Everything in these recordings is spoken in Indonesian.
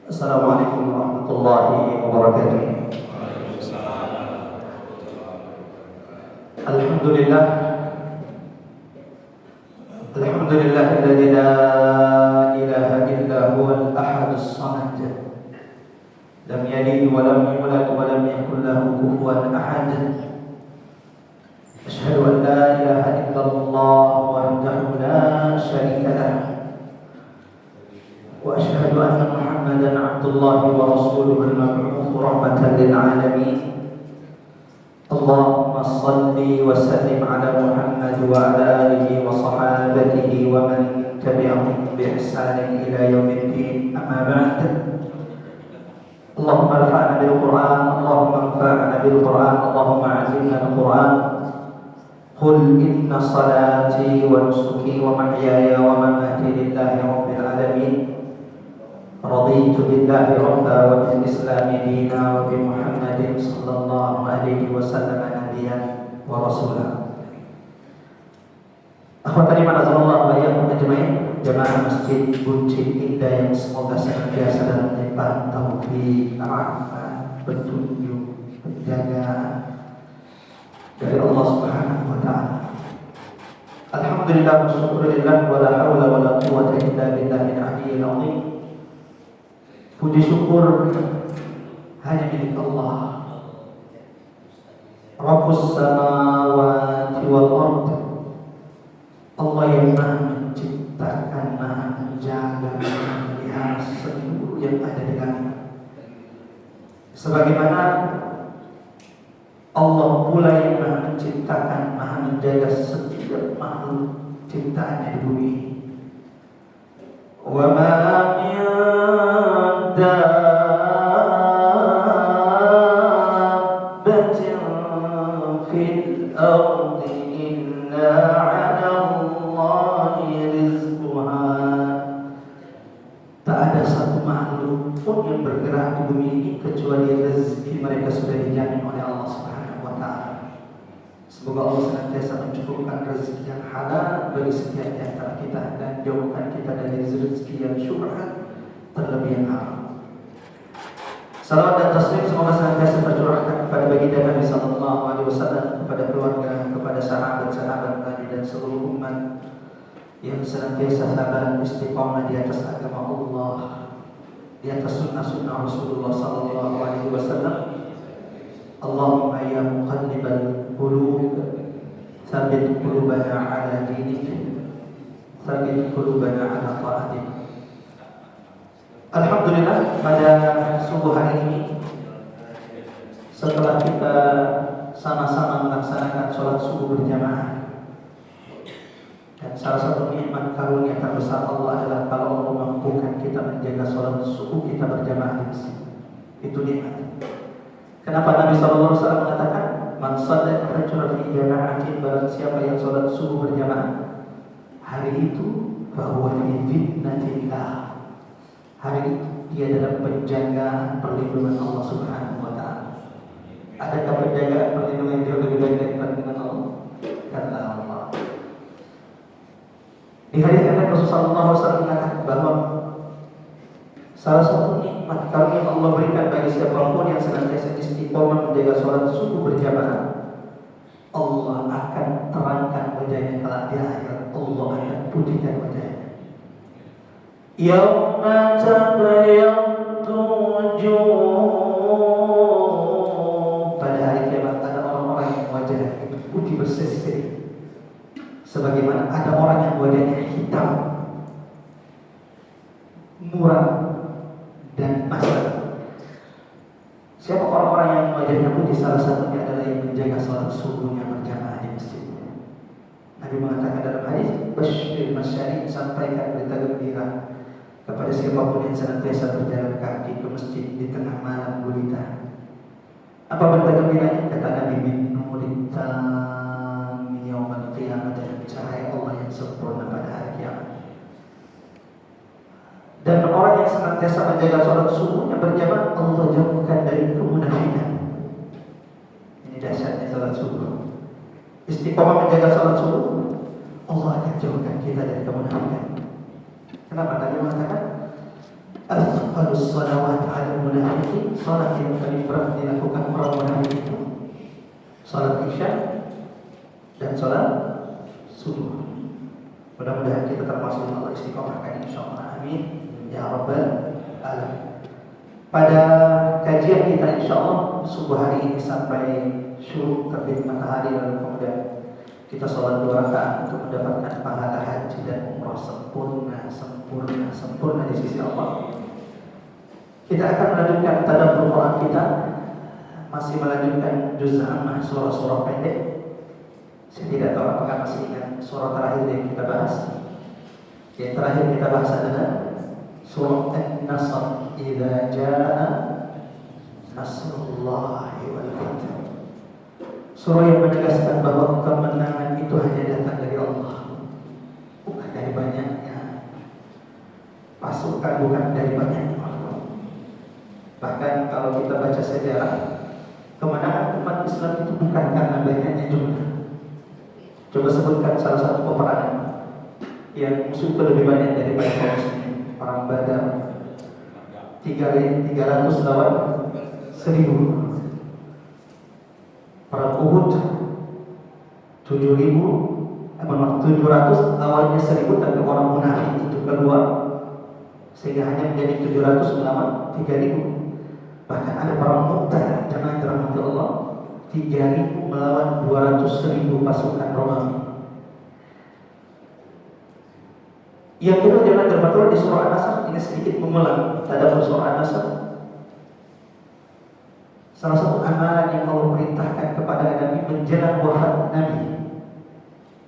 Assalamualaikum warahmatullahi wabarakatuh. Alhamdulillah, alladzi la ilaha illa huwal ahadus samad. Lam yalid wa lam yulad wa lam yakul lahu kufuwan ahad. Asyhadu an la ilaha illallah wahdahu la syarika lah. وأشهد أن محمدا عبد الله ورسوله المبعوث رحمة للعالمين. اللهم صل وسلم على محمد وعلى آله وصحابته ومن تبعهم بإحسان إلى يوم الدين. أما بعد، اللهم انفعنا بالقرآن، اللهم انفعنا بالقرآن، اللهم علمنا القرآن. قل إن صلاتي ونسكي ومحياي ومماتي لله رب العالمين. رضيت بالله ربا وبالإسلام دينا وبمحمد صلى الله عليه وسلم نبيا ورسولا. Akhwatani manazallahu wa iyyakum ajmain. Jamaah Masjid Buncit Indah yang semoga senantiasa dalam limpahan taufik, rahmat, petunjuk, penjagaan dari Allah Subhanahu wa taala. Alhamdulillah wa syukurillah wa la haula wa la quwwata illa billahil aliyyil azim. Puji syukur hanya milik Allah, Rabbus samawati wal ard. Allah yang Maha menciptakan, Maha menjaga, Maha melihara seluruh yang ada di langit. Sebagaimana Allah pula yang Maha menciptakan, Maha menjaga setiap makhluk ciptaannya di bumi. Wa ma min dabbatin fil ardi illa 'ala Allahi rizquha. Tak ada satu makhluk pun yang bergerak di bumi ini kecuali rezeki mereka sudah dijamin oleh Allah Subhanahu wa taala. Semoga Allah senantiasa mencukupkan rezeki yang halal bagi setiap di antara kita dan jauhkan kita dari rezeki yang syubhat terlebih yang haram. Salawat dan taslim semoga senantiasa tercurahkan kepada baginda Nabi sallallahu alaihi wasallam, kepada keluarga, kepada sahabat-sahabat Nabi dan seluruh umat yang senantiasa sabar istiqamah di atas agama Allah, di atas sunnah-sunnah Rasulullah sallallahu alaihi wasallam. Allahumma ya muqallibal qulub, tsabbit qulubana ala dinik, tsabbit qulubana ala ta'atik. Alhamdulillah, pada subuh hari ini setelah kita sama-sama melaksanakan sholat subuh berjamaah, dan salah satu nikmat karunia terbesar Allah adalah kalau Allah mampukan kita menjaga sholat subuh kita berjamaah di masjid. Itu nikmat. Kenapa Nabi SAW mengatakan man shalla rajula fi jama'atin, barang siapa yang sholat subuh berjamaah hari itu bahwa fi fitnatillah, hari itu dia dalam penjagaan perlindungan Allah Subhanahu wa taala. Adakah penjagaan perlindungan yang lebih baik daripada dengan Allah? Kata Allah. Di hadis yang Rasulullah SAW mengatakan bahwa salah satu nikmat karunia Allah berikan bagi siapapun yang senantiasa istiqomah menjaga sholat subuh berjamaah, Allah akan terangkan wajahnya kelak di akhirat. Allah akan putihkan wajahnya. Yauma tabayyaddu wujuh, pada hari kiamat ada orang-orang yang wajahnya itu putih berseri-seri, sebagaimana ada orang yang wajahnya hitam, muram dan basah. Siapa orang-orang yang wajahnya putih? Salah satunya adalah yang menjaga sholat subuhnya berjamaah di masjid. Nabi mengatakan dalam hadis, basyir masyari, sampaikan berita gembira kepada siapapun yang senantiasa berjalan kaki ke masjid di tengah malam gulita. Apa berita gembiranya? Kata Nabi, min nuritam yaumil qiyamah, dan cahaya Allah yang sempurna pada hari kiamat. Dan orang yang senantiasa menjaga sholat subuhnya berjamaah, Allah jauhkan dari kemunafikan. Ini dahsyatnya sholat subuh. Istiqomah menjaga sholat subuh, Allah akan jauhkan kita dari kemunafikan. Kenapa Nabi mengatakan afdalus shalawat 'ala munafiqin, salat yang paling berat dilakukan orang munafik itu salat Isya dan salat subuh. Mudah-mudahan kita termasuk yang Allah istiqomahkan insyaallah. Amin ya rabbal alamin. Pada kajian kita insyaallah subuh hari ini sampai syuruk terbit matahari, lalu kemudian kita sholat 2 rakaat untuk mendapatkan pahala haji dan umrah sempurna di sisi Allah. Kita akan melanjutkan tadabbur Quran kita, masih melanjutkan juz ammah, surah-surah pendek. Saya tidak tahu apakah masih ingat surah terakhir yang kita bahas. Yang terakhir kita bahas adalah surah An-Nasr, idza jaa nasrullahi wal fath. Surah yang menegaskan bahwa kemenangan itu hanya datang dari Allah, bukan dari banyaknya pasukan, bukan dari banyaknya orang. Bahkan kalau kita baca sejarah, kemenangan umat Islam itu bukan karena banyaknya jumlah. Coba sebutkan salah satu peperangan yang musuh itu lebih banyak daripada kaum muslimin. Perang Badar 300 lawan 1000. Perang Uhud 700 lawannya 1000, tapi orang munafik itu keluar sehingga hanya menjadi 700 melawan 3000. Bahkan ada perang Mu'tah, jemaah dirahmati Allah, 3000 melawan 200.000 pasukan Romawi. Yang kedua jemaah dirahmati Allah, di surah An-Nasr ini sedikit mengulang tadabbur surah An-Nasr. Salah satu amalan yang Allah perintahkan kepada Nabi menjelang wafat Nabi.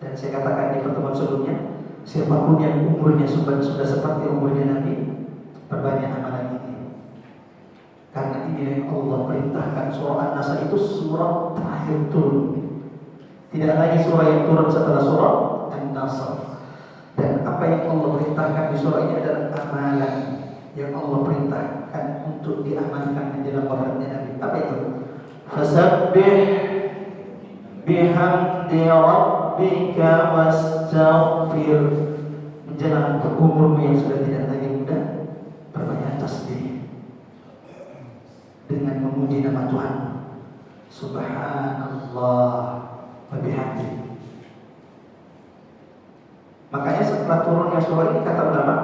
Dan saya katakan di pertemuan sebelumnya, siapapun yang umurnya sudah seperti umurnya Nabi, perbanyak amalan ini. Karena ini yang Allah perintahkan. Surah An-Nasr itu surah terakhir turun. Tidak lagi surah yang turun setelah surah An-Nasr. Dan apa yang Allah perintahkan di surah ini adalah amalan yang Allah perintahkan untuk diamalkan menjelang wafatnya Nabi. Apa itu? Fasabbih bihamdi rabbika wastaghfir. Menjelang umurmu yang sudah tidak lagi muda, perbanyak tasbih dengan memuji nama Tuhan. Subhanallah wa bihamdi. Makanya setelah turunnya surah ini, kata ulama,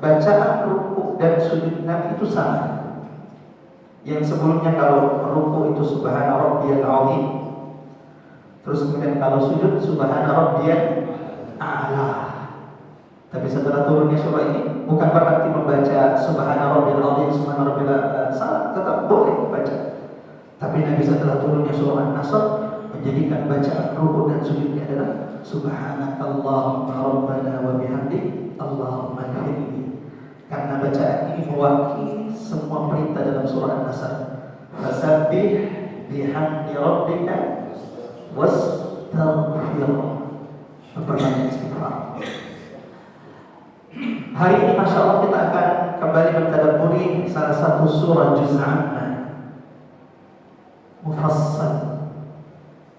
bacaan rukuk dan sujud Nabi itu sama. Yang sebelumnya kalau rukuk itu subhana rabbiyal azim, terus kemudian kalau sujud subhana rabbiyal a'la. Tapi setelah turunnya surah ini, bukan berarti membaca subhana rabbiyal azim, subhana rabbiyal a'la salah, tetap boleh baca. Tapi Nabi setelah turunnya surah An-Nasr menjadikan bacaan rukuk dan sujudnya adalah subhanakallahumma rabbana wa bihamdik Allahumma ighfirli. Karena bacaan ini mewakili semua perintah dalam surah An-Nasr. Fasabbih bihamdi rabbika wastaghfir. Memperbanyak istighfar. Hari ini Masya Allah kita akan kembali mentadabburi salah satu surah juz ammah mufassal.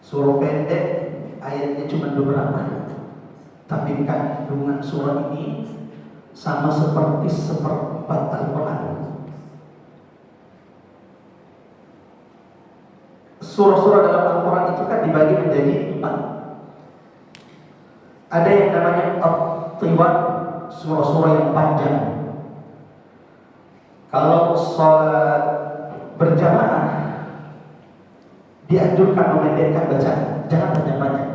Surah pendek, ayatnya cuma beberapa, tapi kandungan surah ini sama seperti seperempat Al-Quran. Surah-surah dalam Al-Quran itu kan dibagi menjadi 4. Ada yang namanya At-Tiwat, surah-surah yang panjang. Kalau sholat berjamaah dianjurkan memendekkan bacaan, jangan banyak-banyak.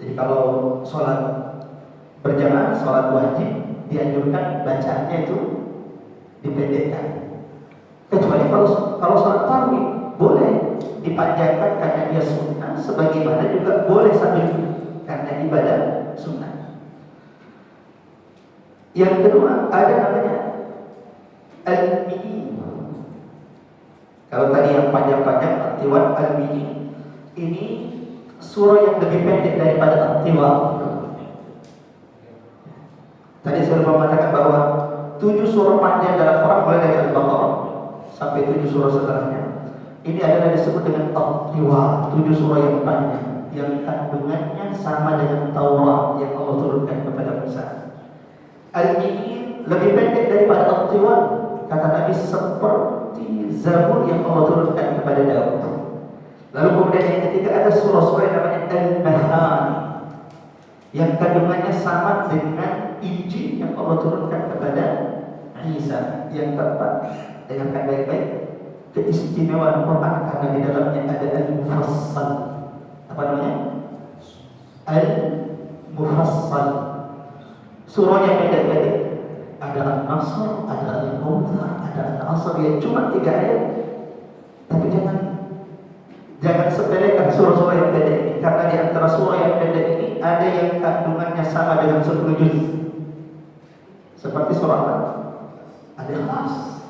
Jadi kalau sholat berjamaah, sholat wajib, dianjurkan bacaannya itu dipendekkan. Kecuali kalau sholat tarawih boleh dipanjangkan karena dia sunnah, sebagaimana juga boleh sambil karena ibadah sunnah. Yang kedua ada namanya al-mini. Kalau tadi yang panjang-panjang At-Tiwat, al-mini, ini surah yang lebih pendek daripada At-Tiwat. Tadi saya sudah mengatakan bahwa 7 surah panjang dalam Quran mulai dari Al-Baqarah sampai 7 surah setelahnya. Ini adalah disebut dengan At-Tiwat, 7 surah yang panjang, yang kandungannya sama dengan Taurat yang Allah turunkan kepada Musa. Al-Injil lebih pendek daripada Al-Tiwan. Kata Nabi seperti Zabur yang Allah turunkan kepada Daud. Lalu kemudian yang ketiga ada surah-surah yang namanya Al-Mathani, yang kandungannya sama dengan Injil yang Allah turunkan kepada Isa. Yang keempat, dengarkan baik-baik, keistimewaan Quran karena di dalamnya ada Al-Mufassal. Apa namanya? Al-Mufassal. Surah yang pendek-pendek. Ada Al-Nasr, ada Al-Kautsar, ada Al-Asr yang cuma 3 ayat. Tapi jangan sepelekan surah-surah yang pendek ini, karena di antara surah yang pendek ini ada yang kandungannya sama dengan 10 juz. Seperti surah apa? Al-Ikhlas.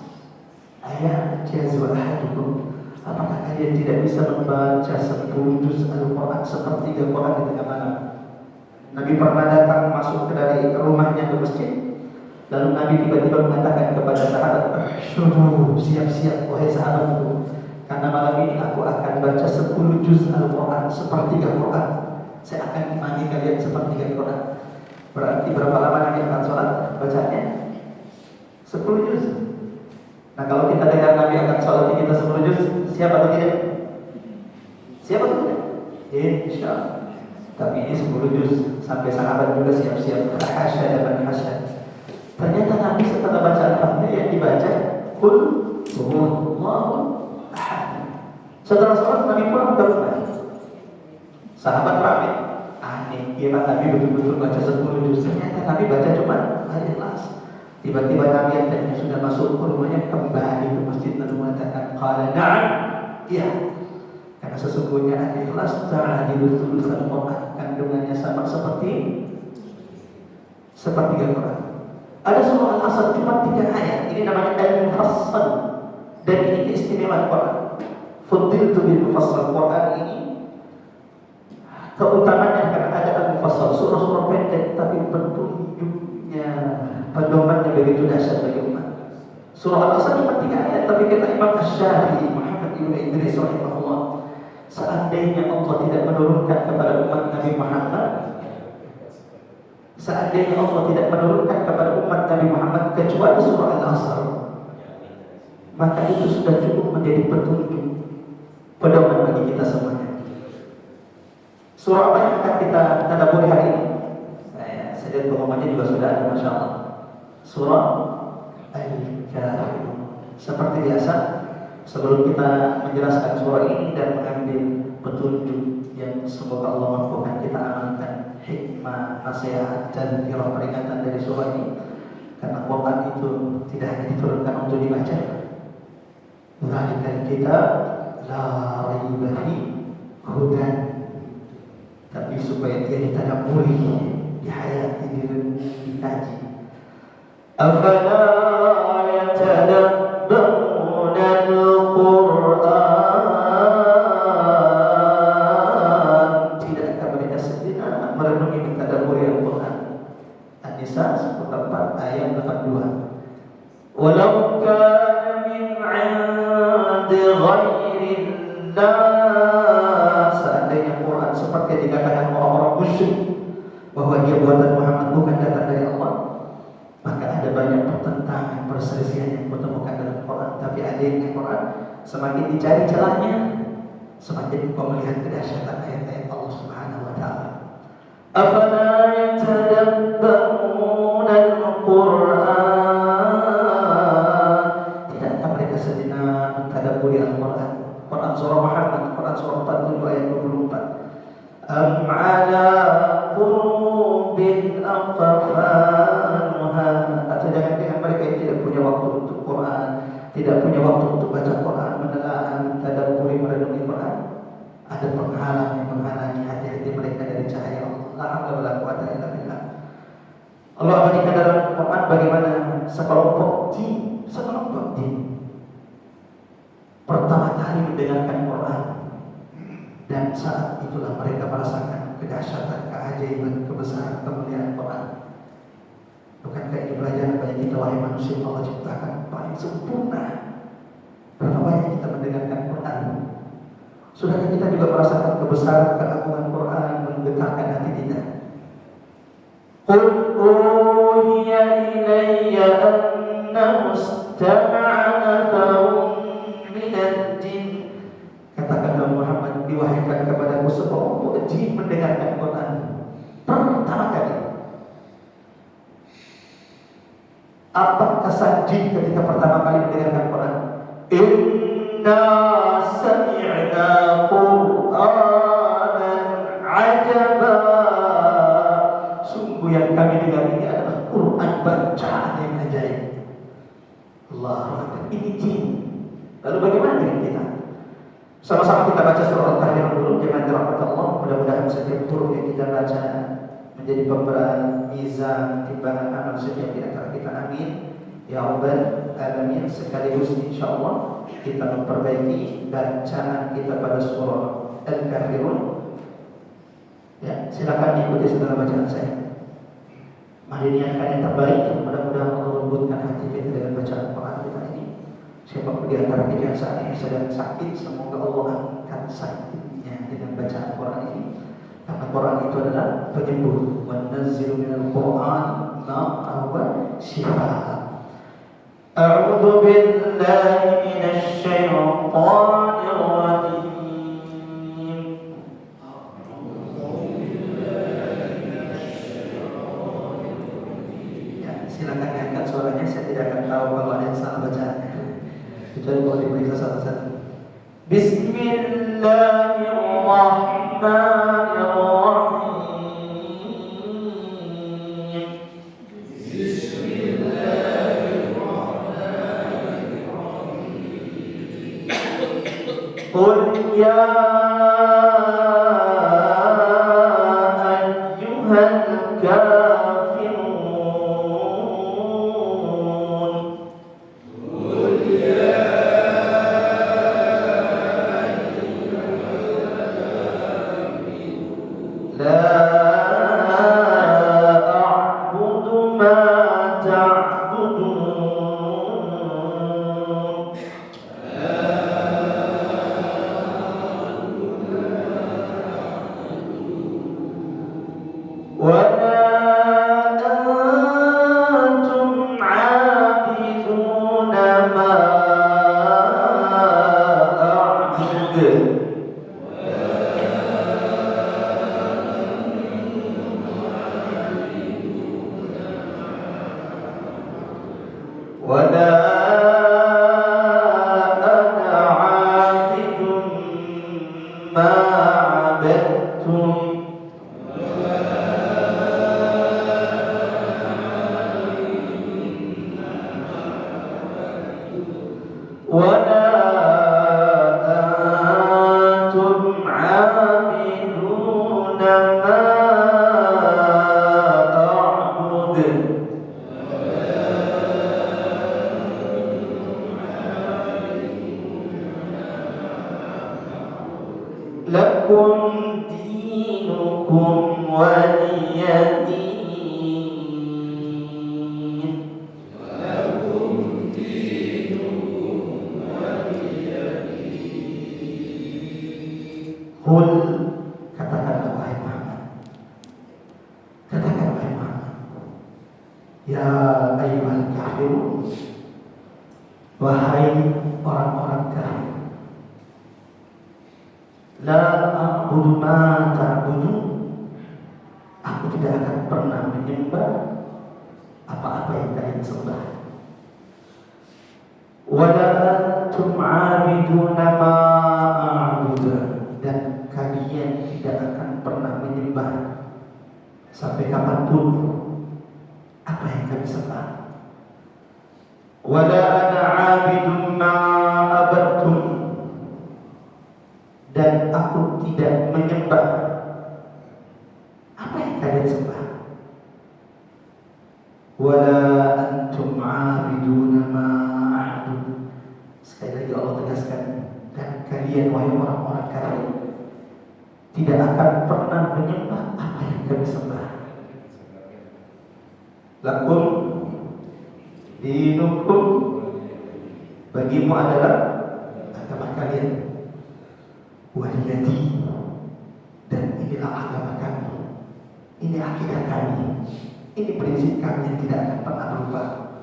Ayat jazwa ahadukum. Apakah kalian tidak bisa membaca 10 juz Al-Quran sepertiga Quran di tengah malam? Nabi pernah datang masuk ke dari rumahnya ke masjid. Lalu Nabi tiba-tiba mengatakan kepada sahabat, "Syudu, siap-siap wahai sahabatku, karena malam ini aku akan baca 10 juz Al-Quran sepertiga Quran. Saya akan imani kalian sepertiga Quran." Berarti berapa lama Nabi akan sholat bacanya? 10 juz. Nah, kalau kita dengar Nabi akan sholat kita 10 juz, siapa atau tidak? Siapa atau tidak? Insya Allah. Tapi ini 10 juz. Sampai sahabat juga siap-siap. Hasyad dan hasyad. Ternyata Nabi setelah baca Al-Fatihah yang dibaca Qul huwallahu ahad. Setelah sholat Nabi pulang berubah. Sahabat ramai. Aneh, kira Nabi betul-betul baca 10 juz. Ternyata Nabi baca cuma Al-Ikhlas. Tiba-tiba Nabi yang tadinya sudah masuk ke rumahnya kembali ke masjid lalu mengatakan, "Qala na'am." Iya. Karena sesungguhnya Al-Ikhlas ta'dilu thulutsal Quran. Kandungannya sama seperti Quran. Ada surah Al-Asr cuma 3 ayat. Ini namanya Al-Mufassal. Dan ini keistimewaan Quran. Fuddiltu bil Mufassal. Quran ini keutamaannya karena ada Al-Mufassal, surah-surah pendek tapi petunjuknya, pedomannya begitu dahsyat bagi umat. Surah Al-Asr cuma 3 ayat, tapi kata Imam Asy-Syafi'i Muhammad ibn Idris rahimahullah, seandainya Allah tidak menurunkan kepada umat Nabi Muhammad, seandainya Allah tidak menurunkan kepada umat Nabi Muhammad kecuali surah Al-Asr, maka itu sudah cukup menjadi petunjuk, pedoman bagi kita semuanya. Surah apa yang akan kita tadabburi hari ini? Saya lihat pengumumannya juga sudah ada, Masya Allah. Surah Al-Kahfi. Seperti biasa, sebelum kita menjelaskan surah ini dan mengambil petunjuk yang semoga Allah mampukan kita amalkan, hikmah, nasihat dan firman peringatan dari surah ini, karena Quran itu tidak hanya diturunkan untuk dibaca. Dzalikal kitab la raiba fihi hudan, tapi supaya dia ditadabburi, dihayati, dikaji. Afala yatadabbaruna al-Qur'an. Tidakkah mereka sejenak merenungi mentadabburi Al-Quran? An-Nisa 4 ayat 82. Walau kana min 'indi ghairillah, seandainya Quran seperti dikatakan orang-orang musyrik bahwa dia buatan Muhammad bukan datang dari Allah, maka ada banyak pertentangan, perselisihan yang ditemukan dalam Quran. Tapi adanya Quran, semakin dicari celahnya, semakin kau melihat kedahsyatan ayat-ayat Allah Subhanahu wa taala. Afala yatadabbaruna al-Quran. Tidakkah mereka sejenak mentadabburi Al-Quran? Quran surah Muhammad, Quran surah 47 ayat 24. Am ala qulubin aqfalha. Atau jangan-jangan mereka yang tidak punya waktu untuk Quran, tidak punya waktu untuk baca Quran, menelaah, tadabburi, merenungi Quran. Ada penghalang yang menghalangi hati-hati mereka dari cahaya Allah. La haula wala quwwata illa billah. Allah berikan dalam Quran bagaimana sekelompok jin pertama kali mendengarkan Quran, dan saat itulah mereka merasakan kedahsyatan, keajaiban, kebesaran, kemuliaan Quran. Bukankah ini pelajaran bagi kita wahai manusia yang Allah ciptakan paling sempurna? Berapa banyak kita mendengarkan Quran? Sudahkah kita juga merasakan kebesaran, keagungan Quran menggetarkan hati kita? Qul uhiya Apa kesan jin ketika pertama kali mendengarkan Quran? Inna sami'na Qur'anan ajaba. Sungguh yang kami dengar ini adalah Quran bacaan yang ajaib. Allah, ini jin. Lalu bagaimana dengan kita? Sama-sama kita baca surah Al-Kafirun dulu. Jangan dirahmati Allah. Mudah-mudahan setiap huruf yang kita baca menjadi pemberat mizan timbangan amal setiap di antara kita. Amin ya rabbal alamin. Sekaligus insyaallah kita memperbaiki bacaan kita pada surah Al-Kafirun. Ya, silakan diikuti segala bacaan saya. Mari niatkan yang terbaik. Mudah-mudahan Allah lembutkan hati kita dengan bacaan Quran kita ini. Siapapun di antara kita yang saat ini sedang sakit, semoga Allah angkat sakitnya dengan bacaan Quran ini. Karena Quran itu adalah penyembuh. Wa nazzilu minal Quran ma huwa shifaa. A'udzu billahi minasy syaithanir rajim. Ya, silakan angkat suaranya. Saya tidak akan tahu kalau ada yang salah bacaannya. Kecuali kalau diperiksa satu-satu. Bismillahirrahmanirrahim. Qul ya ayyuhal kafirun. Lakum dinukum waliyadin. Lakum dinukum waliyadin. Qul, katakanlah wahai Muhammad. Katakanlah wahai Muhammad. Ya ayyuhal kafirun. Wahai orang-orang kafir. La a'budu ma ta'budun. Aku tidak akan pernah menyembah apa-apa yang kalian sembah. Wa la antum 'abiduna ma a'budu. Dan kalian tidak akan pernah menyembah sampai kapanpun apa yang kami sembah. Wa la ana 'abidun ma abadtum. Dan aku tidak menyembah apa yang kalian sembah. Wala antum 'abiduna ma a'budu. Sekali lagi Allah tegaskan, dan kalian wahai orang-orang kafir tidak akan pernah menyembah apa yang kami sembah. Lakum dinukum, bagimu adalah agama kalian. Waliyadi, dan inilah agama kami, ini akidah kami, ini prinsip kami yang tidak akan pernah berubah.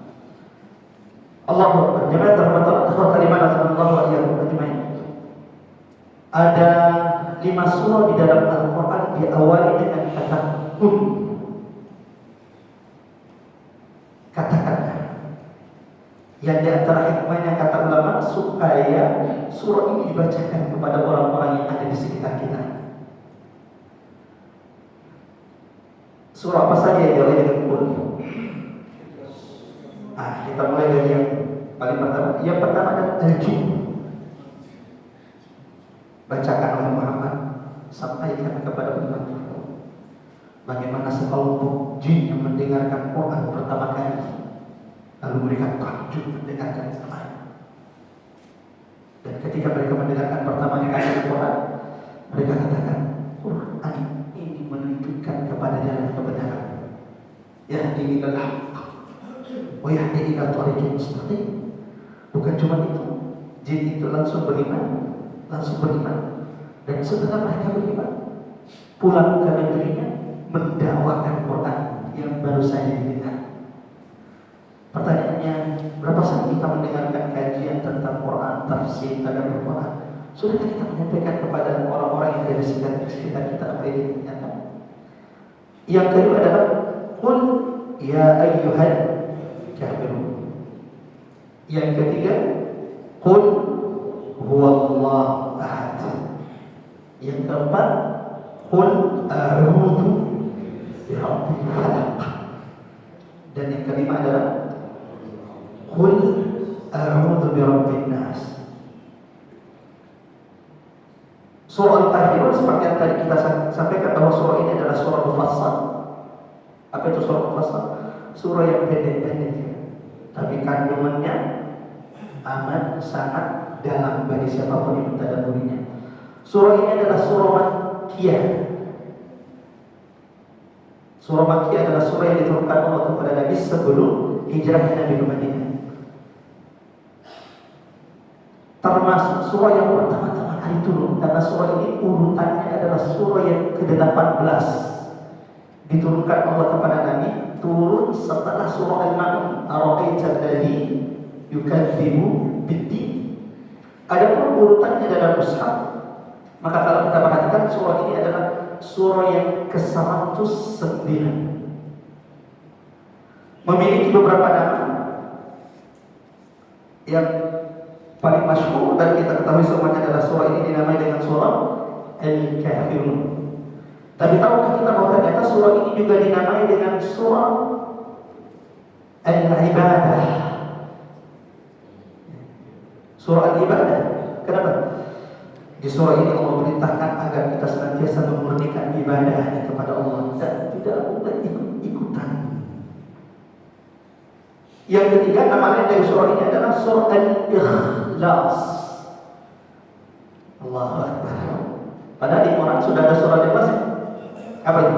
Allahu Akbar. Jemaah terhormat, kalimat sallallahu alaihi wasallam. Ada 5 surah di dalam Al-Quran diawali dengan kata kun. Katakanlah. Yang di antara hikmahnya kata ulama supaya surah ini dibacakan kepada orang-orang yang ada di sekitar kita. Surah apa saja yang diawali dengan qul? Kita mulai dari yang paling pertama. Yang pertama adalah al-jin. Bacakan oleh Muhammad, sampaikan kepada umat bagaimana sekelompok jin yang mendengarkan Quran pertama kali, lalu mereka takjub mendengarkan Quran. Dan ketika mereka mendengarkan pertama kali Quran, mereka katakan, Quran ini menunjukkan kepada jalan kebenaran. Yahdi ilal haqq wa yahdi ila thariqin mustaqim. Bukan cuma itu, jin itu langsung beriman. Dan setelah mereka beriman, pulang ke negerinya mendakwakan Quran yang baru saja didengar. Pertanyaannya, berapa sering kita mendengarkan kajian tentang Quran, tafsir, tadabbur Quran? Sudahkah kita menyampaikan kepada orang-orang yang ada di sekitar kita apa yang dinyatakan? Yang kedua adalah qul ya ayyuhal kafirun. Yang ketiga, qul huwallahu ahad. Yang keempat, qul a'udzu birabbil falaq. Dan yang kelima adalah qul a'udzu birabbin nas. Surah Al-Kafirun seperti yang tadi kita sampaikan bahwa surah ini adalah surah mufassal. Apa itu surah mufassal? Surah yang pendek-pendek, tapi kandungannya amat sangat dalam bagi siapapun yang mentadabburinya. Surah ini adalah surah Makkiyah. Surah Makkiyah adalah surah yang diturunkan Allah kepada Nabi sebelum hijrah Nabi ke Madinah. Termasuk surah yang pertama-tama kali turun, karena surah ini urutannya adalah surah yang ke-18 diturunkan Allah kepada Nabi, turun setelah surah Al-Ma'un, ara'aita alladzi yukadzibu bid-din. Adapun urutannya dalam mushaf, maka kalau kita perhatikan surah ini adalah surah yang ke-109. Memiliki beberapa nama. Yang paling masyhur dan kita ketahui semuanya adalah surah ini dinamai dengan surah Al-Kafirun. Tapi tahukah kita bahwa ternyata surah ini juga dinamai dengan surah Al-Ibadah. Surah Al-Ibadah. Kenapa? Di surah ini Allah perintahkan agar kita senantiasa memurnikan ibadahnya kepada Allah dan tidak boleh ikut-ikutan. Yang ketiga, nama lain dari surah ini adalah surah Al-Ikhlas. Allahu Akbar. Padahal di Quran sudah ada surah Al-Ikhlas. Apa itu?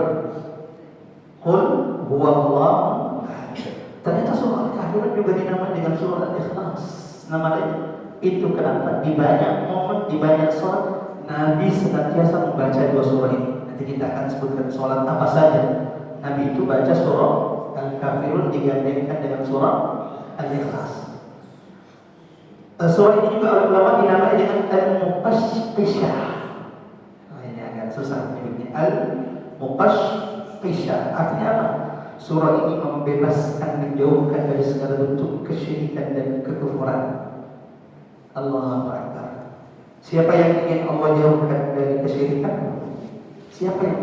Qul huwallahu ahad. Ternyata surah Al-Kafirun juga dinamai dengan surah Al-Ikhlas. Nama lain. Itu kenapa di banyak momen, di banyak sholat Nabi senantiasa membaca dua surah ini. Nanti kita akan sebutkan sholat apa saja Nabi itu baca surah Al-Kafirun digandengkan dengan surah Al-Ikhlas. Surah ini juga oleh ulama dinamai dengan Al-Muqashqishah. Ini agak susah menyebutnya. Al-Muqashqishah artinya apa? Surah ini membebaskan, menjauhkan dari segala bentuk kesyirikan dan kekufuran. Allahu Akbar. Siapa yang ingin Allah jauhkan dari kesyirikan? Siapa yang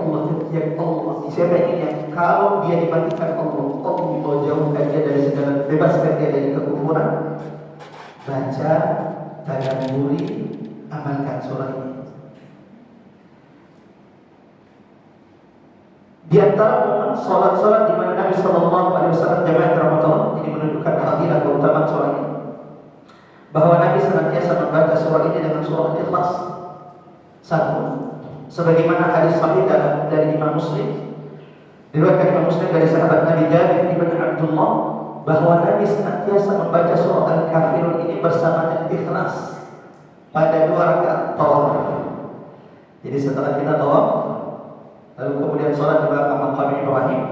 siapa yang ingin kalau dia dimatikan Allah jauhkan dia dari segala, bebaskan dia dari kekufuran? Baca, tadabburi, amalkan surah ini. Di antara momen salat-salat di mana Nabi sallallahu alaihi wasallam jamaah Ramadan ini menunjukkan fadilah keutamaan surah ini. Bahwa Nabi senantiasa membaca surah ini dengan surah Al-Ikhlas. Satu, sebagaimana hadis sahih dari Imam Muslim, diriwayatkan Imam Muslim dari sahabat Nabi Jabir bin Abdullah, bahwa Nabi senantiasa membaca surah Al-Kafirun ini bersama Al-Ikhlas pada 2 rakaat tawaf. Jadi setelah kita tawaf, lalu kemudian sholat di belakang maqam Ibrahim,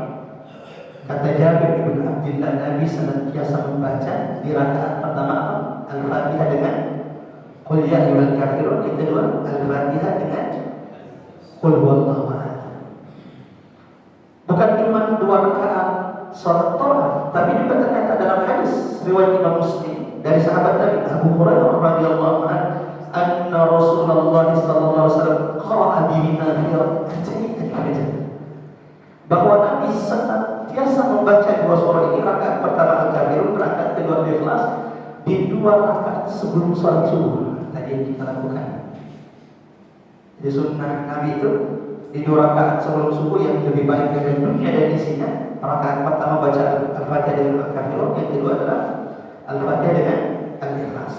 kata Jabir bin Abdullah, Nabi senantiasa membaca di rakaat pertama Al-Fatihah dengan Qul ya ayyuhal kafirun, yang kedua Al-Fatihah dengan Qul huwallahu ahad. Bukan cuma 2 rakaat salat tawaf, tapi juga ternyata dalam hadis hadis riwayat Imam Muslim dari sahabat Nabi Abu Hurairah radhiyallahu anhu, anna Rasulullah sallallahu alaihi wasallam qara'a bihima fi rak'atayn, bahwa Nabi senantiasa membaca dua surah ini, rakaat pertama Al-Kafirun, rakaat kedua Al-Ikhlas, di dua rakaat sebelum salat subuh. Tadi yang kita lakukan. Jadi sunnah Nabi itu di dua rakaat sebelum subuh yang lebih baik dari dunia dan isinya. Rakaat pertama baca Al-Fatihah dengan Al-Kafirun, yang kedua adalah Al-Fatihah dengan Al-Ikhlas.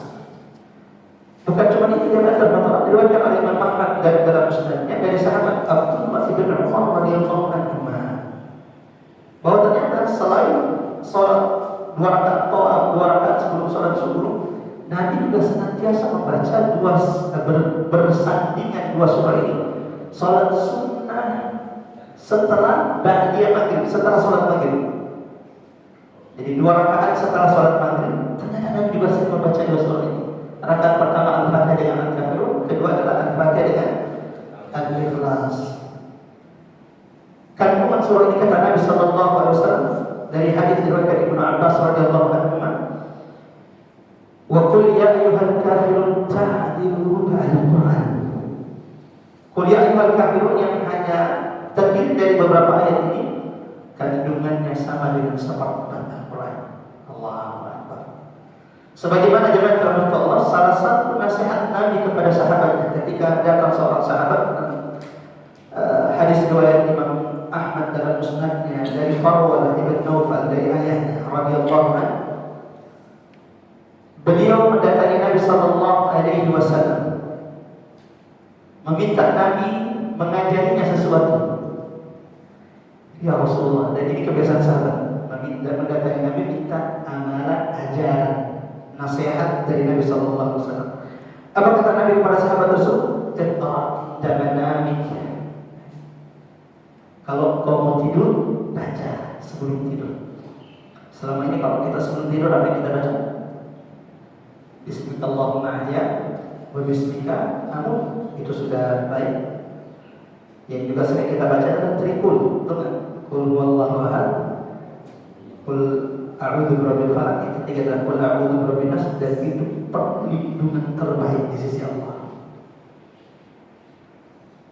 Bukan cuma itu, yang ada terdapat diriwayatkan oleh Imam Ahmad dari dalam musnadnya dari sahabat Abdullah bin Umar radhiyallahu anhu, bahwa ternyata selain sholat dua rakaat sebelum sholat subuh, Nabi juga senantiasa membaca bersandingan dua surah ini. Sholat sunnah setelah ba'diyah maghrib, setelah sholat maghrib. Jadi dua rakaat setelah sholat maghrib, ternyata Nabi juga sering membaca dua surah ini. Rakaat pertama Al-Fatihah dengan Al-Kafirun, kedua adalah Al-Fatihah dengan Al-Ikhlas. Kandungan surah ini kata Nabi sallallahu alaihi wasallam dari hadis riwayat Ibnu Abbas radhiyallahu anhu, wa qul ya ayyuhal kafirun ta'dilu al-Qur'an. Qul ya ayyuhal kafirun yang hanya terdiri dari beberapa ayat ini, kandungannya sama dengan seperempat Al-Qur'an. Allahu Akbar. Sebagaimana jemaah dirahmati Allah, salah satu nasihat Nabi kepada sahabatnya ketika datang seorang sahabat, hadis riwayat Imam Ahmad dalam musnadnya dari Farwah ibn Naufal dari ayahnya radhiyallahu anhu, beliau mendatangi Nabi sallallahu alaihi wasallam meminta Nabi mengajarinya sesuatu. Ya Rasulullah, dan ini kebiasaan sahabat, mendatangi Nabi minta amalan, ajaran, nasihat dari Nabi sallallahu alaihi wasallam. Apa kata Nabi kepada sahabat tersebut? Tabanamik. Kalau kau mau tidur, baca sebelum tidur. Selama ini kalau kita sebelum tidur, apa yang kita baca? Bismillahirrahmanirrahim wa bismika, namun itu sudah baik. Yang juga sering kita baca adalah trikul, betul kan? Qul huwallahu ahad, qul a'udzu birabbil falaq, yang ketiga adalah qul a'udzu birabbin nas, dan itu perlindungan terbaik di sisi Allah.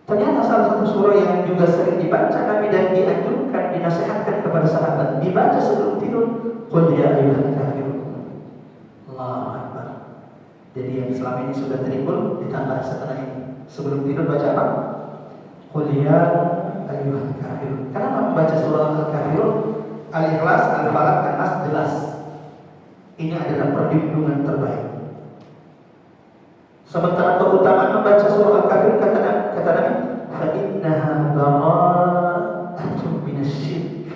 Ternyata salah satu surah yang juga sering dibaca Nabi dan dianjurkan, dinasihatkan kepada sahabat, dibaca sebelum tidur, qul ya ayyuhal kafirun. Allahu Akbar. Jadi yang selama ini sudah trikul ditambah setelah ini. Sebelum tidur baca apa? Qul ya ayyuhal kafirun. Kenapa membaca surah Al-Kafirun? Al-Ikhlas, Al-Falaq, An-Nas jelas. Ini adalah perlindungan terbaik. Sementara keutamaan membaca surah Al-Kafirun, kata Nabi, fa innaha bara'atun minasy-syirk.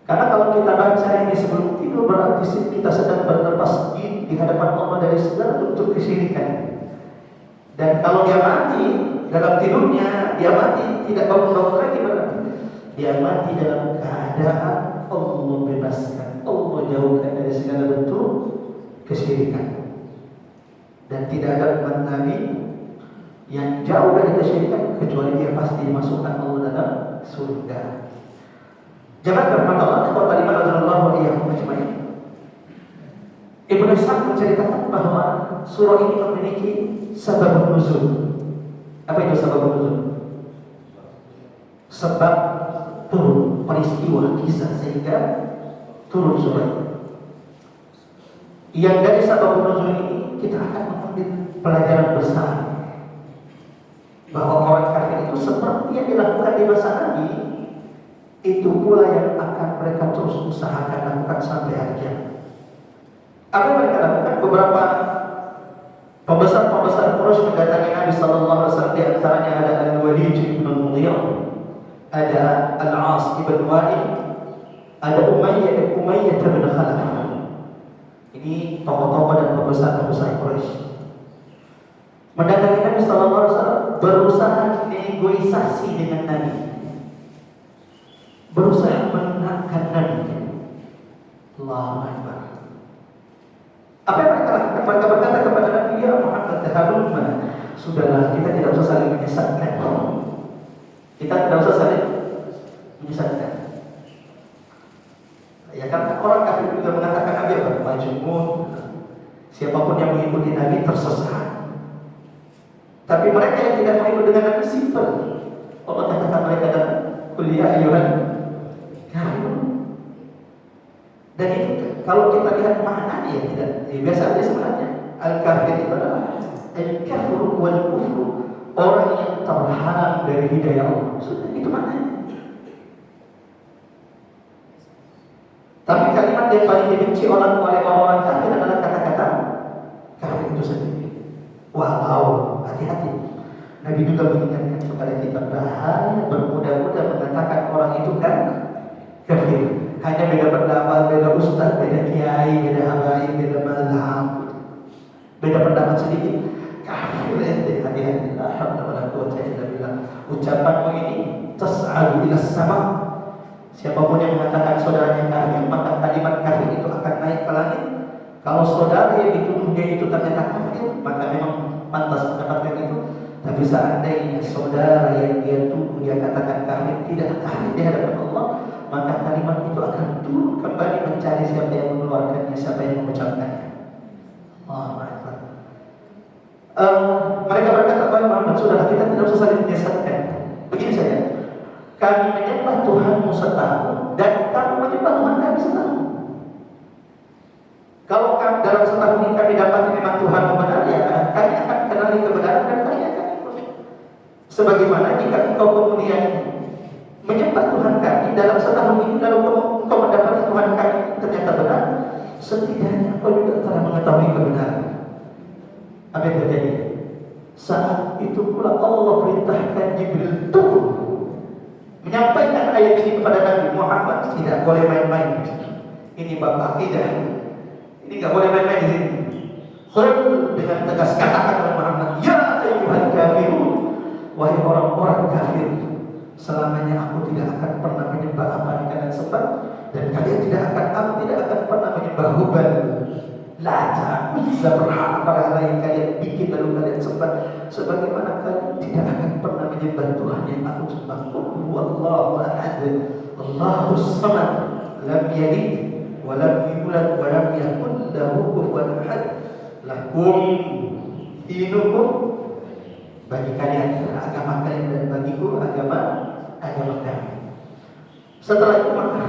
Karena kalau kita baca ini sebelum tidur, berarti kita sedang berlepas diri di hadapan Allah dari segala bentuk kesyirikan. Dan kalau dia mati dalam tidurnya, dia mati tidak bangun-bangun lagi, berarti dia mati dalam keadaan Allah bebaskan, Allah jauhkan dari segala bentuk kesyirikan. Dan tidak ada umat Nabi yang jauh dari kesyirikan kecuali dia pasti dimasukkan Allah dalam surga. Jangan berkata Allah kepada Imam Rasulullah SAW. Ibnu Ishaq menceritakan bahwa surah ini memiliki sebab nuzul. Apa itu sebab nuzul? Sebab turun peristiwa kisah sehingga turun surah. Yang dari sebab nuzul ini kita akan mengambil pelajaran besar bahwa orang kafir itu seperti yang dilakukan di masa Nabi, itu pula yang akan mereka terus usahakan lakukan sampai hari kiamat. Apa yang mereka lakukan? Beberapa pembesar Quraisy mendatangi Nabi sallallahu alaihi wasallam, di antaranya ada Al-Walid bin Mughirah, ada Al-As bin Wa'il, ada Umayyah bin Khalaf. Ini tokoh-tokoh dan pembesar Quraisy mendatangi Nabi sallallahu alaihi wasallam, berusaha negosiasi dengan Nabi, berusaha menenangkan Nabi. Allahu Akbar. Apa yang mereka lakukan? Mereka berkata kepada Nabi, ya Muhammad, tahalumma, sudahlah, kita tidak usah saling menyesatkan. Kita tidak usah saling menyesatkan. Ya kan orang kafir juga mengatakan Nabi apa? Majnun. Siapapun yang mengikuti Nabi tersesat. Tapi mereka yang tidak mengikuti dengan Nabi simpel. Allah katakan mereka dalam kuliah ayuhan kafir. Dan itu kalau kita lihat makna ya tidak biasa aja sebenarnya. Al-kafir itu adalah al-kafir wal kufur, orang yang terhalang dari hidayah Allah. Sudah itu maknanya. Tapi kalimat yang paling dibenci oleh orang-orang kafir adalah kata-kata kafir itu sendiri. Walau hati-hati. Nabi juga mengingatkan kepada kita bahaya bermudah-mudah mengatakan orang itu kan kafir. Hanya beda pendapat, beda ustaz, beda kiai, beda habaib, beda mazhab, beda pendapat sedikit. Kafir ente, hati-hati. La haula wala quwwata illa billah. Ucapanmu ini tas'alu ila sama. Siapapun yang mengatakan saudaranya kafir, maka kalimat kafir itu akan naik ke langit. Kalau saudara yang dituduhnya itu ternyata kafir, maka memang pantas mendapatkan itu. Tapi seandainya saudara yang dia tuduh, dia katakan kafir, tidak kafir di hadapan Allah, maka kalimat itu akan turun kembali mencari siapa yang mengeluarkannya, siapa yang mengucapkannya. Mereka berkata, "Wahai Muhammad, sudahlah kita tidak usah saling menyesatkan. Begini saja, kami menyembah Tuhanmu setahun dan kamu menyembah Tuhan kami setahun. Kalau kami dalam setahun ini kami dapat memang Tuhanmu benar, ya kami akan kenali kebenaran dan kami akan ikut. Sebagaimana jika engkau kemudian menyembah Tuhan kami dalam setahun ini, lalu engkau mendapati Tuhan kami ternyata benar, setidaknya engkau juga telah mengetahui kebenaran." Apa yang terjadi? Saat itu pula Allah perintahkan Jibril turun menyampaikan ayat ini kepada Nabi Muhammad. Tidak boleh main-main. Ini bab akidah. Ini nggak boleh main-main di sini. Qul, dengan tegas katakan oleh Muhammad, ya ayyuhal kafirun, wahai orang-orang kafir, selamanya aku tidak akan pernah menyembah apa yang kalian sembah, dan kalian aku tidak akan pernah menyembah Hubal, Lata, Uzza, berhala para lain kalian bikin lalu kalian sembah, sebagaimana kalian tidak akan pernah menyembah Tuhan yang aku sembah. Qul huwallahu ahad, Allahus samad, lam yalid wa lam yulad wa lam yakul lahu kufuwan ahad. Lakum dinukum, bagi kalian agama kalian dan bagiku agama kami. Setelah itu maka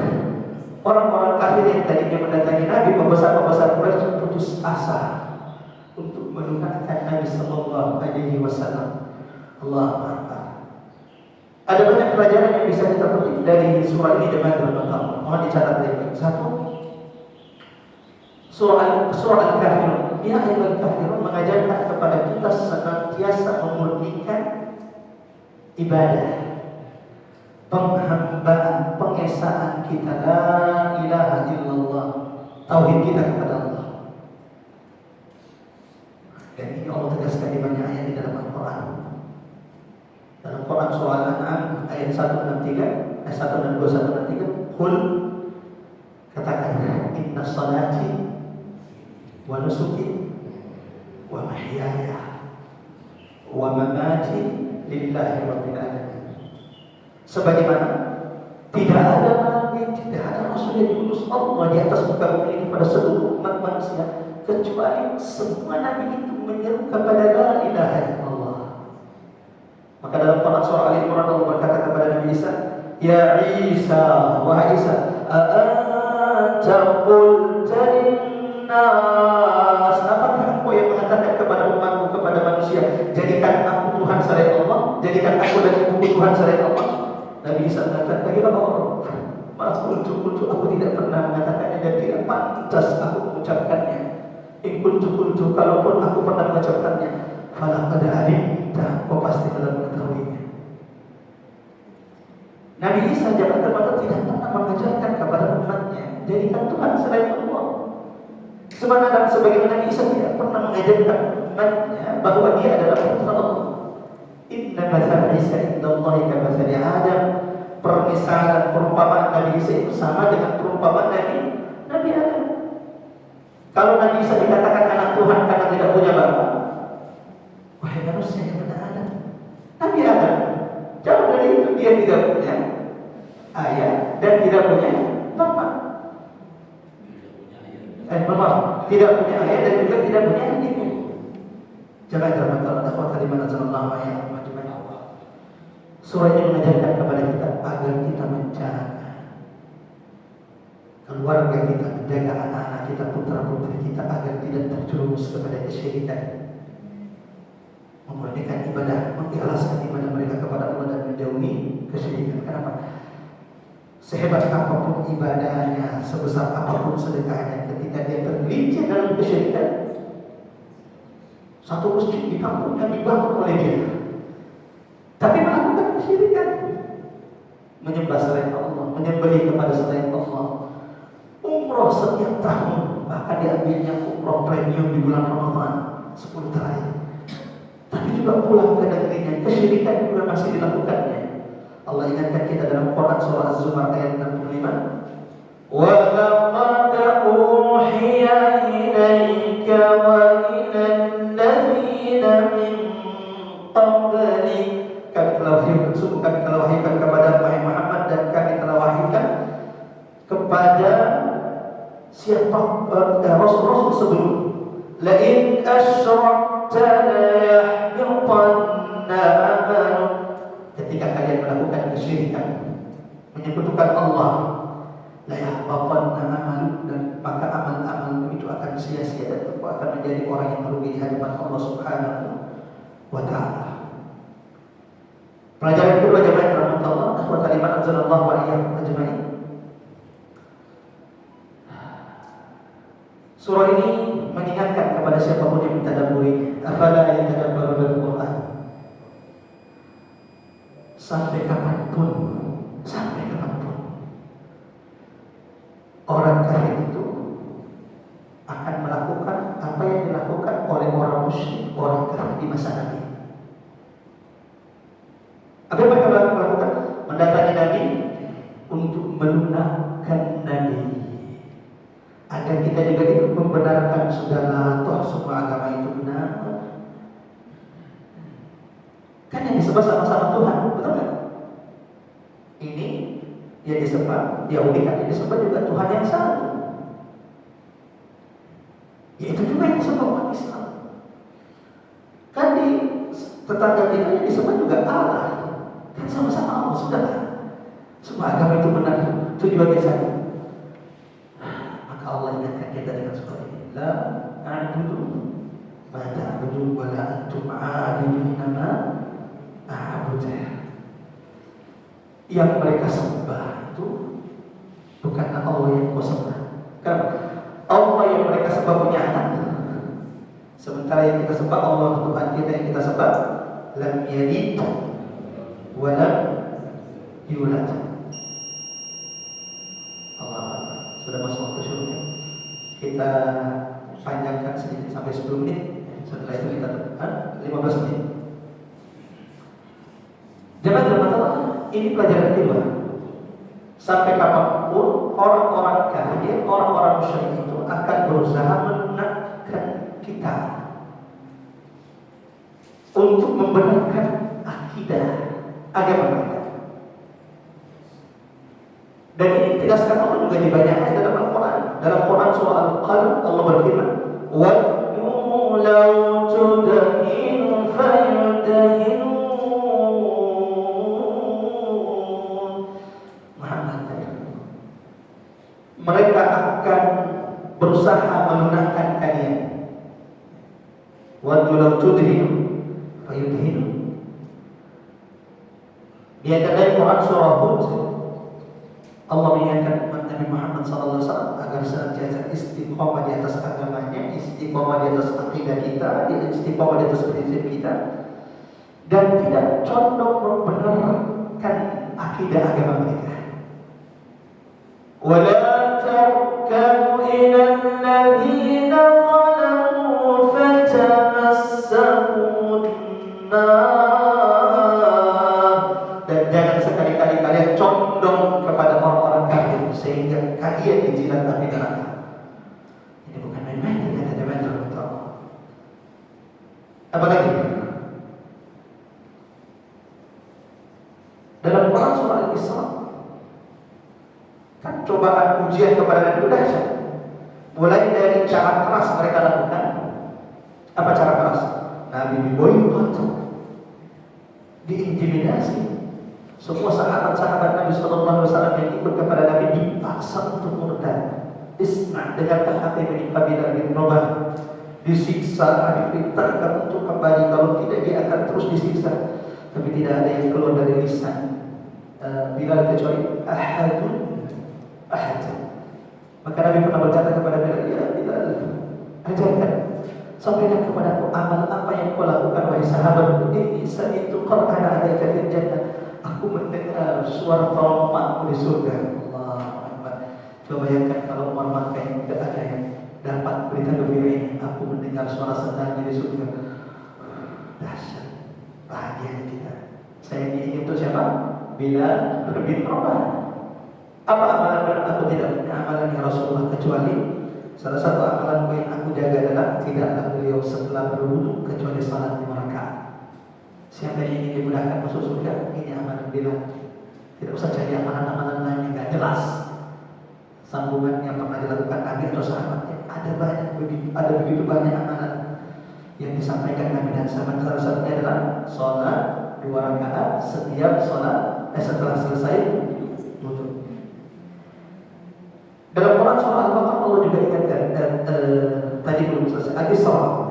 orang-orang kafir yang tadinya mendatangi Nabi, pembesar-pembesar Quraisy putus asa untuk mendengarkan Nabi sallallahu alaihi wasallam. Allahu Akbar. Ada banyak pelajaran yang bisa kita petik dari surah ini dengan berbagai. Mohon dicatat baik-baik. Satu, surah Al-Kafirun. Ya ayyuhal kafirun mengajarkan kepada kita senantiasa memurnikan ibadah, penghambaan, pengesaan kita, la ilaha illallah, tauhid kita kepada Allah. Dan ini Allah tegaskan di banyak ayat di dalam Al-Quran. Dalam Quran surah Al-An'am ayat 163, ayat 162, 163, Qul, katakan, inna salati wa nusuki wa mahyaya wa mamati lillahi rabbil alamin. Sebagaimana tidak ada nabi, tidak ada rasul yang diutus Allah di atas muka bumi ini kepada seluruh umat manusia, kecuali semua nabi itu menyeru kepada la ilaha illallah. Maka dalam Quran surah Al-Imran Allah berkata kepada Nabi Isa, ya Isa, wahai Isa, a'anta qulta linnas, apakah engkau yang mengatakan kepada umatmu, kepada manusia, jadikan aku Tuhan selain Allah, jadikan aku dan ibuku Tuhan selain Allah? Nabi Isa mengatakan, bagaimana orang? Kultu, aku tidak pernah mengatakannya dan tidak pantas aku mengucapkannya. In kultu, kalaupun aku pernah mengucapkannya, falaqad alimta, kau pasti telah mengetahuinya. Nabi Isa jangan termasuk tidak pernah mengajarkan kepada umatnya jadikan Tuhan selain Allah. Sebagaimana Nabi Isa tidak pernah mengajarkan umatnya bahwa dia adalah putra Allah. Inna matsal Isa indallahi kamatsali Adam. Permisalan perumpamaan Nabi Isa itu sama dengan perumpamaan Nabi Adam. Kalau Nabi Isa dikatakan anak Tuhan karena tidak punya bapak, wahai manusia yang benar Adam, Nabi Adam jauh dari itu, dia tidak punya ayah dan tidak punya bapak. maaf, tidak punya ayah dan juga tidak punya ibu. Jangan terbatal dakwah kalimat Allah ayat majma'in. Surah ini mengajarkan kepada kita agar kita menjaga keluarga kita, menjaga anak-anak kita, putra-putri kita agar tidak terjerumus kepada kesyirikan. Memurnikan ibadah, mengikhlaskan ibadah mereka kepada Allah dan menjauhi kesyirikan. Kenapa? Sehebat apapun ibadahnya, sebesar apapun sedekahnya, ketika dia tergelincir dalam kesyirikan, satu masjid di kampungnya dibangun oleh dia, tapi melakukan kesyirikan, menyembah selain Allah, menyembelih kepada selain Allah, umroh setiap tahun, bahkan diambilnya umroh premium di bulan Ramadan 10 terakhir, tapi juga pulang ke negerinya, kesyirikan juga masih dilakukannya. Allah ingatkan kita dalam Quran surah Az-Zumar ayat 65. Wa laqad uhiya ilaika wa ilal ladzina min qablik. Kami telah wahyukan kepada Muhammad dan kami telah wahyukan kepada siapa rasul-rasul sebelum. La in asyrakta la yahbitanna amaluk. Ketika kalian melakukan kesyirikan, menyekutukan Allah, la yahbatanna amal, dan maka amal-amalmu itu akan sia-sia dan engkau akan menjadi orang yang merugi di hadapan Allah Subhanahu wa taala. Pelajaran kedua jemaah rahmat Allah, wa kalimat anzalallahu alaihi ajma'in. Surah ini mengingatkan kepada siapapun yang mentadabburi, afala yatadabbaruna al-Qur'an. Sampai kapanpun orang kafir itu akan melakukan apa yang dilakukan oleh orang musyrik, orang kafir di masa Nabi. Apa yang mereka melakukan? Mendatangi Nabi untuk melunakkan Nabi, agar kita juga ikut membenarkan sudahlah, toh semua agama itu benar. Kan yang disembah sama-sama Tuhan, betul kan? Ini yang disembah, Yahudi kan yang disembah juga Tuhan yang satu. Ya itu juga yang disembah umat Islam. Kan di tetangga kita yang disembah juga Allah. Kan sama-sama Allah, sudah. Semua agama itu benar, tujuannya satu. Maka Allah ingatkan kita dengan seperti ini. La a'budu ma ta'budu wa la antum a'abuduna ma yang mereka sembah itu bukanlah Allah yang kau sembah. Kenapa? Allah yang mereka sembah punya anak, sementara yang kita sembah Allah Tuhan kita yang kita sembah lam yalid wa lam yulad. Allah Akbar. Sudah masuk waktu syurga. Kita panjangkan sedikit sampai 10 menit. Setelah itu kita 15 menit. Jangan bermasalah. Ini pelajaran kedua. Sampai kapanpun orang-orang kafir, orang-orang musyrik itu akan berusaha menunakkan kita untuk membenarkan akidah agama mereka. Dan ini ditegaskan Allah juga di banyak ayat dalam Al-Quran. Dalam Quran surah Al-Qalam Allah berfirman, "Wa law tudhinu fayudhinu." Mereka akan berusaha melunakkan kalian. Wa law tudhinu fayudhinu. Di ayat lain Quran surah Hud Allah mengingatkan umat Nabi Muhammad SAW agar senantiasa istiqomah di atas agamanya, istiqomah di atas akidah kita, istiqomah di atas prinsip kita, dan tidak condong membenarkan akidah agama mereka. وَلَا تَرْكَنُوا إِلَى الَّذِينَ ظَلَمُوا فَتَمَسَّكُمُ النَّارُ. Dan jangan sekali-kali kalian condong kepada orang-orang kafir sehingga kalian dijilat api neraka. Ini bukan main-main, ternyata jemaah betul. Apa lagi? Dalam Quran surah Al-Isra, kan cobaan ujian kepada Nabi itu dahsyat. Mulai dari cara keras mereka lakukan. Apa cara keras? Nabi diboykot, diintimidasi. Semua sahabat-sahabat Nabi SAW yang ikut kepada Nabi dipaksa untuk murtad. Isma, dengarkan apa yang menimpa Bilal bin Rabah. Disiksa, diperintahkan untuk kembali. Kalau tidak dia akan terus disiksa. Tapi tidak ada yang keluar dari lisan Bilal kecuali ahadun. Maka Nabi pernah berkata kepada Bilal, ya Bilal, ajarkan, sampaikan kepada aku amal apa yang kau lakukan wahai sahabat. Ini sami'tu qur'ana alaika fil jannah. Aku mendengar suara tawamakmu di surga. Allahu Akbar. Coba bayangkan kalau Umar Makkah yang tidak ada yang dapat berita gembira ini. Aku mendengar suara sendalnya di surga. Dahsyat, bahagianya kita. Saya ini untuk siapa? Bilal bin Rabah. Apa amalan yang aku tidak punya amalan yang Rasulullah kecuali salah satu amalan yang aku jaga adalah tidaklah beliau setelah berwudu kecuali salat 5 rakaat. Siapa yang ingin dimudahkan masuk surga, ini amalan Bilal. Tidak usah cari amalan-amalan lain yang tidak jelas. Sambungan yang pernah dilakukan Nabi atau sahabatnya. Ada begitu banyak amalan yang disampaikan Nabi dan sahabat. Salah satunya adalah sholat 2 rakaat setiap sholat setelah selesai wudu. Dalam Quran surah Al-Baqarah Allah juga ingatkan tadi belum selesai Al-Isra.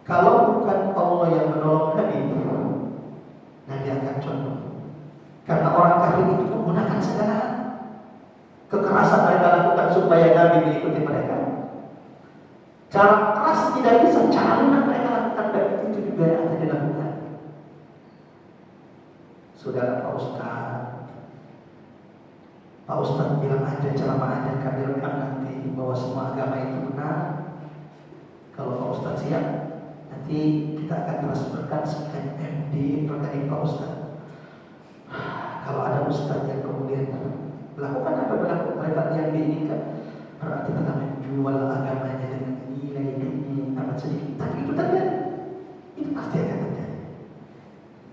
Kalau bukan Allah yang menolong Nabi akan condong. Karena orang kafir itu menggunakan segala kekerasan mereka lakukan supaya Nabi mengikuti mereka. Cara keras tidak bisa, cara lunak mereka lakukan, dan itu juga yang akan dilakukan. Saudara Pak Ustaz bilang aja, ceramah aja, kami rekam nanti bahwa semua agama itu benar. Kalau Pak Ustaz siap, nanti kita akan transferkan sekian MD pertanyaan Pak Ustaz. Kalau ada Ustaz yang kemudian melakukan apa mereka yang diinginkan, berarti kita menjual agamanya dengan nilai amat sedikit. Tapi itu terjadi, itu pasti akan terjadi.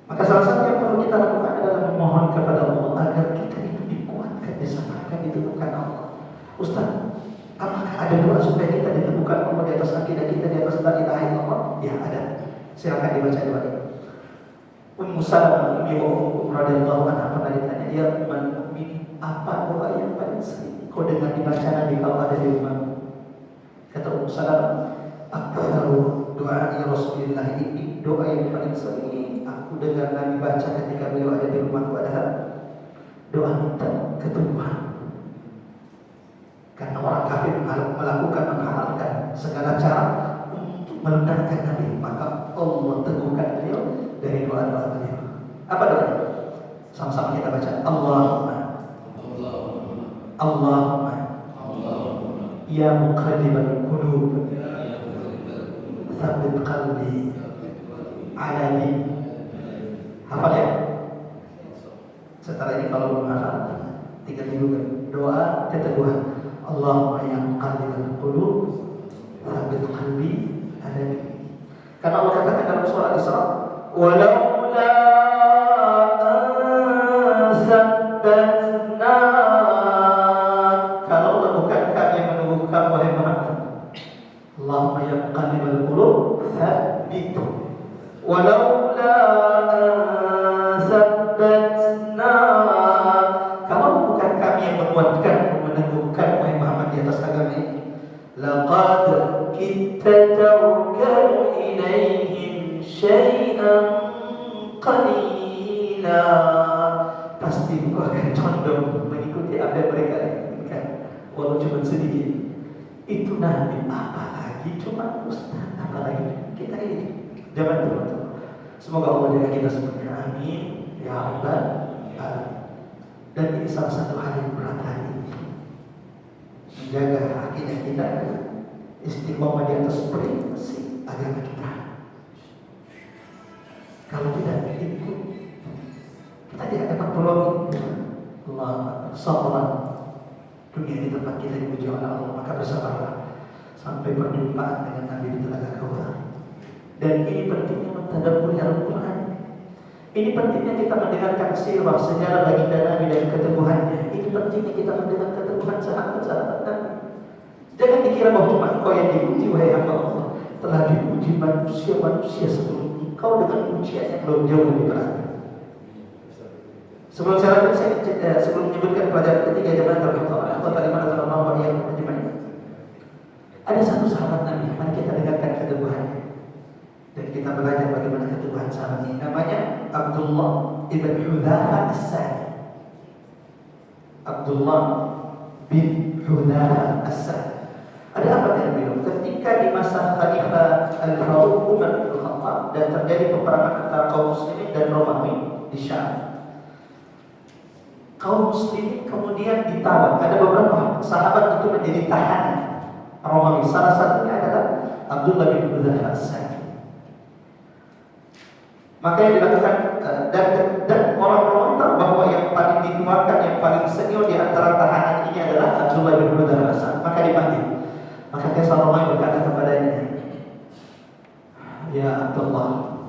Maka salah satu yang perlu kita lakukan adalah memohon kepada Allah agar kita itu dikuatkan, disamakan, ditemukan Allah. Ustaz, apakah ada doa supaya kita ditemukan Allah di atas akidah kita, di atas la ilaha illallah? Ya ada. Silakan dibaca doa ini. Ummu Salamah radhiyallahu anha pernah ditanya, ya ummul mukminin, apa doa yang paling sering kau dengar dibaca Nabi kalau ada di rumah? Kata Ummu Salamah, aktsarul doa ya Rasulullah, ini doa yang paling sering aku dengar Nabi baca ketika beliau ada di rumahku adalah doa minta keteguhan. Karena orang kafir menghalalkan segala cara untuk melunakkan Nabi, maka Allah teguhkan beliau dari doa-doa beliau. Apa doa? Sama-sama kita baca. Allahumma ya muqallibal qulub tsabbit qalbi ala dinik. Hafal ya? Setelah ini kalau belum hafal, 3 minggu doa keteguhan. Allahumma ya muqallibal qulub tsabbit qalbi ala dinik. Karena Allah katakan dalam surah Isra, walaula ansabbatna, kalau bukan kami menunggu kamu wahai Muhammad. Allahumma ya muqallibal qulub tsabbit, walaula ansabbatna, kalau bukan kami yang menguatkan, meneguhkan wahai Muhammad di atas agama ini, laqad kitta tarkanu ilaihim syai'an qalila, pasti engkau akan condong mengikuti apa yang mereka inginkan, walau cuma sedikit. Itu Nabi, apalagi cuma Ustaz, apalagi kita ini zaman dulu. Semoga Allah jaga kita semuanya, amin ya rabbal alamin. Dan ini salah satu hal yang berat hari ini, menjaga akidah kita, istiqomah di atas prinsip agama kita. Kalau tidak ikut, kita tidak dapat tolong. Allah sabran, dunia ini tempat kita dipuji oleh Allah, maka bersabarlah sampai perjumpaan dengan Nabi di Telaga Kautsar. Dan ini pentingnya mentadabburi Al-Quran. Ini pentingnya kita mendengarkan sirah, sejarah baginda Nabi dan keteguhannya. Ini pentingnya kita mendengar keteguhan sahabat-sahabat Nabi. Jangan dikira kira bahwa cuma kau yang diuji wahai hamba Allah. Telah diuji manusia sebelum kau dengan ujian yang belum jauh lebih berat. Sebelum saya lanjut, sebelum menyebutkan pelajaran ketiga jemaah terutama atau kalimat Allah yang jemaah. Ada satu sahabat Nabi, mari kita dengarkan keteguhannya dan kita belajar bagaimana keteguhan sahabat ini. Namanya Abdullah ibn Hudzaifah As-Sa'di. Abdullah bin Hudzaifah As-Sa'di. Ada apa dengan beliau? Ketika di masa Khalifah Al-Faruq Umar bin Khattab dan terjadi peperangan antara kaum muslimin dan Romawi di Syam. Kaum muslimin kemudian ditawan. Ada beberapa sahabat itu menjadi tahanan Romawi. Salah satunya adalah Abdullah bin Hudzaifah As-Sa'di. Maka yang dilakukan dan orang Romawi tahu bahwa yang paling dituakan, yang paling senior di antara tahanan ini adalah Abdullah bin Hudzaifah As-Sa'di. Maka dipanggil. Maka Kaisar Romawi berkata kepadanya, "Ya Abdullah,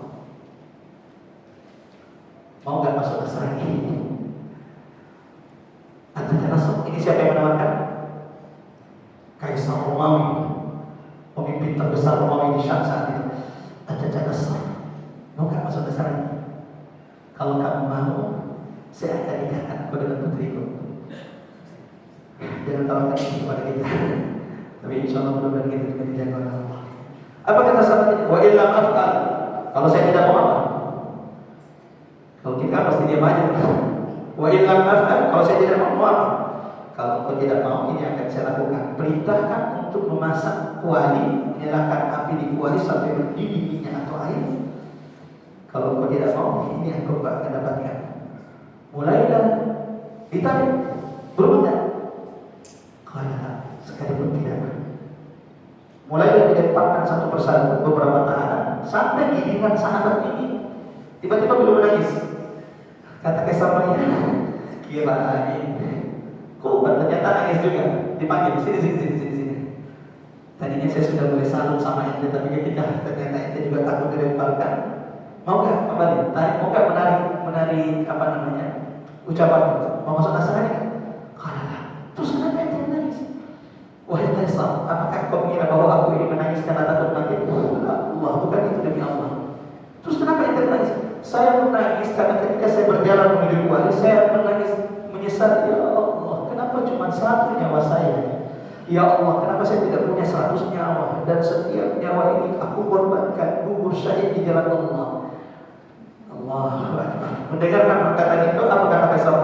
mau gak masuk Nasrani?" Atau Nasrani ini siapa yang menawarkan? Kaisar Romawi, pemimpin terbesar Romawi di Syam saat itu. Atau Nasrani, mau gak masuk Nasrani? Kalau kamu mau, saya akan nikahkan aku dengan putriku. Jangan tawarkan ini kepada kita. Tapi insya Allah mudah-mudahan kita juga dijaga oleh Allah. Apa kata sahabat ini? Wa illam af'al. Kalau saya tidak mau apa? Kalau kita pasti diam aja. Wa illam af'al. Kalau saya tidak mau apa? Kalau kau tidak mau, ini akan saya lakukan. Perintahkan untuk memasak kuali, menyalakan api di kuali sampai mendidih minyak atau air. Kalau kau tidak mau, ini yang kau akan dapatkan. Mulailah ditarik, berubah. Kalau sekalipun tidak, mulai dilemparkan satu persatu beberapa tahanan sampai giliran sahabat ini tiba-tiba beliau menangis. Kata Kaisar Romawi, kirain kok ternyata nangis juga. Dipanggil sini. Tadinya saya sudah mulai salut sama ente, tapi ketika ternyata ente juga takut dilemparkan, mau gak kembali? Mau gak menari apa namanya ucapan? Mau masuk Nasrani? Kalah. Terus kenapa ente menangis? Wahai Kaisar, apakah kau mengira bahwa aku ini menangis karena takut mati? Allah, bukan itu demi Allah. Terus kenapa ente menangis? Saya menangis karena ketika saya berjalan menuju kuali, saya menangis menyesal. Ya Allah, kenapa cuma 1 nyawa saya? Ya Allah, kenapa saya tidak punya 100 nyawa? Dan setiap nyawa ini aku korbankan, gugur syahid di jalan Allah. Allahu Akbar. Mendengarkan perkataan itu, apa kata Kaisar?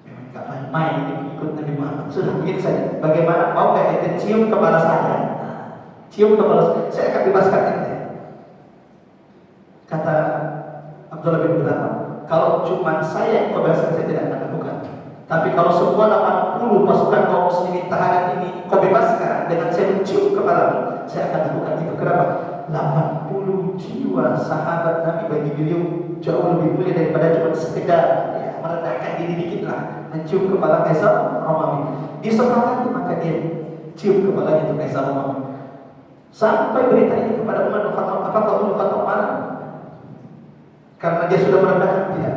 Memang gak main-main ikut Nabi Muhammad. Sudah begini saja. Bagaimana? Mau gak ente cium kepala saya? Cium kepala saya akan bebaskan ente. Kata Abdullah bin Hudzaifah, kalau cuma saya yang kau bebaskan, saya tidak akan lakukan. Tapi kalau semua 80 pasukan kaum muslimin tahanan ini kau bebaskan dengan saya mencium kepalamu, saya akan lakukan itu. Kenapa? 80 jiwa sahabat Nabi bagi beliau jauh lebih mulia daripada cuma sekedar merendahkan diri dikit lah, mencium kepala Kaisar Romawi. Disepakati, maka dia cium kepalanya itu Kaisar Romawi. Sampai berita ini kepada Umar bin Khattab. Apakah Umar bin Khattab marah? Karena dia sudah merendahkan? Tidak.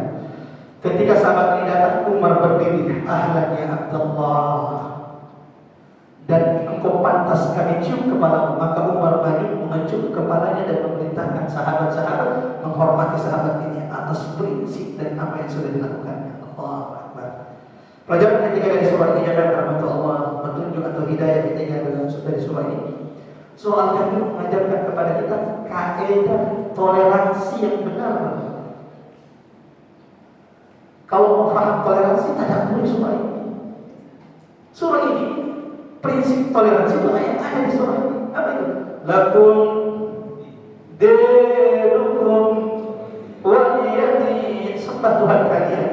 Ketika sahabat ini datang, Umar berdiri, ahlan ya Abdullah, dan engkau pantas kami cium kepalamu. Maka Umar maju mengecup kepalanya dan memerintahkan sahabat-sahabat menghormati sahabat ini atas prinsip dan apa yang sudah dilakukannya. Allahu Akbar. Pelajaran ketiga dari surah ini adalah rahmat Allah, petunjuk atau hidayah ketiga dari surah ini. Surah Al-Kahfi mengajarkan kepada kita kaidah toleransi yang benar. Kalau mau paham toleransi, tadabburi surah ini. Surah ini, prinsip toleransi itu yang ada di surah ini. Apa itu? Lakum dinukum waliyadin. Sembah Tuhan kalian,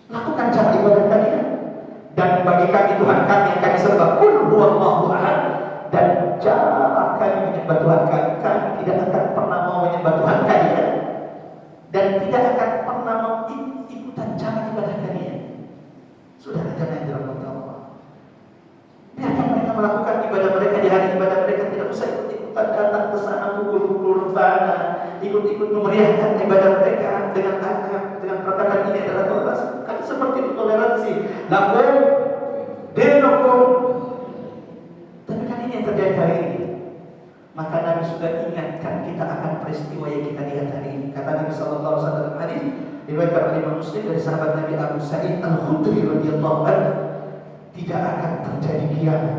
lakukan cara ibadah kalian, dan bagi kami Tuhan kami yang kami sembah, qul huwallahu ahad. Dan cara kami menyembah Tuhan kami tidak akan pernah mau menyembah Tuhan kalian, dan tidak akan pernah mau ikutan cara ibadah kalian. Sudah ada yang dirahmati Allah. Biarkan mereka melakukan ibadah mereka di hari ibadah mereka, tidak usah ikut-ikutan datang ke sana pukul-pukul rebana, ikut-ikut memeriahkan ibadah mereka dengan perkataan ini adalah toleransi. Kan seperti itu toleransi. Lakum dinukum sudah ingatkan kita akan peristiwa yang kita lihat hari ini. Kata Nabi sallallahu alaihi wasallam hadis diriwayatkan oleh Imam Muslim dari sahabat Nabi Abu Sa'id Al-Khudri radhiyallahu anhu, tidak akan terjadi kiamat.